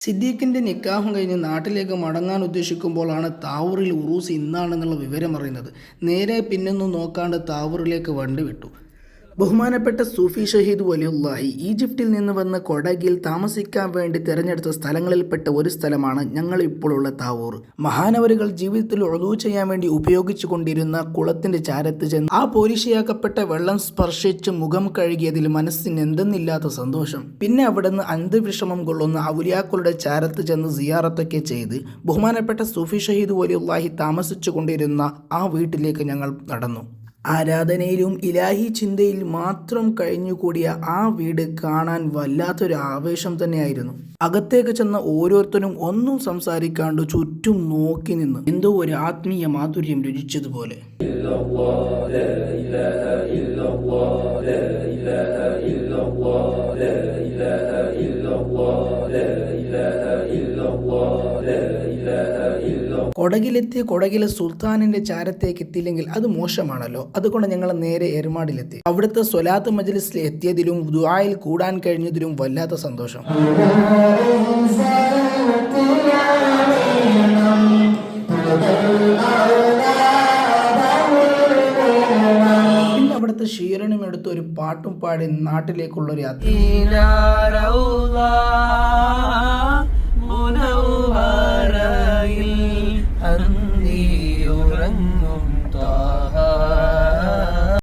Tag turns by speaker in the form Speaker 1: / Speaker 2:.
Speaker 1: സിദ്ദീഖിന്റെ നിക്കാഹും കഴിഞ്ഞ് നാട്ടിലേക്ക് മടങ്ങാൻ ഉദ്ദേശിക്കുമ്പോഴാണ് താവൂറിൽ ഉറൂസ് ഇന്നാണെന്നുള്ള വിവരം അറിയുന്നത്. നേരെ പിന്നൊന്നും നോക്കാണ്ട് താവൂറിലേക്ക് വണ്ടി വിട്ടു. ബഹുമാനപ്പെട്ട സൂഫി ഷഹീദ് വലിയുള്ളാഹി ഈജിപ്തിൽ നിന്ന് വന്ന് കൊടകിൽ താമസിക്കാൻ വേണ്ടി തിരഞ്ഞെടുത്ത സ്ഥലങ്ങളിൽപ്പെട്ട ഒരു സ്ഥലമാണ് ഞങ്ങൾ ഇപ്പോഴുള്ള താവൂർ. മഹാനവരുകൾ ജീവിതത്തിൽ ഉളൂ ചെയ്യാൻ വേണ്ടി ഉപയോഗിച്ചു കൊണ്ടിരുന്ന കുളത്തിന്റെ ചാരത്ത് ചെന്ന് ആ പോലിഷിയാക്കപ്പെട്ട വെള്ളം സ്പർശിച്ച് മുഖം കഴുകിയതിൽ മനസ്സിന് എന്തെന്നില്ലാത്ത സന്തോഷം. പിന്നെ അവിടുന്ന് അന്ത്യവിഷമം കൊള്ളുന്ന ഔലിയാക്കളുടെ ചാരത്ത് ചെന്ന് സിയാറത്തൊക്കെ ചെയ്ത് ബഹുമാനപ്പെട്ട സൂഫി ഷഹീദ് വലിയുള്ളാഹി താമസിച്ചു കൊണ്ടിരുന്ന ആ വീട്ടിലേക്ക് ഞങ്ങൾ നടന്നു. ആരാധനയിലും ഇലാഹി ചിന്തയിൽ മാത്രം കഴിഞ്ഞുകൂടിയ ആ വീട് കാണാൻ വല്ലാത്തൊരു ആവേശം തന്നെയായിരുന്നു. അകത്തേക്ക് ചെന്ന ഓരോരുത്തരും ഒന്നും സംസാരിക്കാണ്ട് ചുറ്റും നോക്കി നിന്ന് എന്തോ ഒരു ആത്മീയ മാധുര്യം രുചിച്ചതുപോലെ. കൊടകിലെത്തി കൊടകിലെ സുൽത്താനിന്റെ ചാരത്തേക്ക് എത്തിയില്ലെങ്കിൽ അത് മോശമാണല്ലോ. അതുകൊണ്ട് ഞങ്ങൾ നേരെ ഏർമാടിലെത്തി. അവിടുത്തെ സ്വലാത്ത് മജ്ലിസിൽ എത്തിയതിലും ദുആയിൽ കൂടാൻ കഴിഞ്ഞതിലും വല്ലാത്ത സന്തോഷം. പിന്നെ അവിടുത്തെ ക്ഷീരനും എടുത്ത് ഒരു പാട്ടും പാടി നാട്ടിലേക്കുള്ള ഒരു യാത്ര.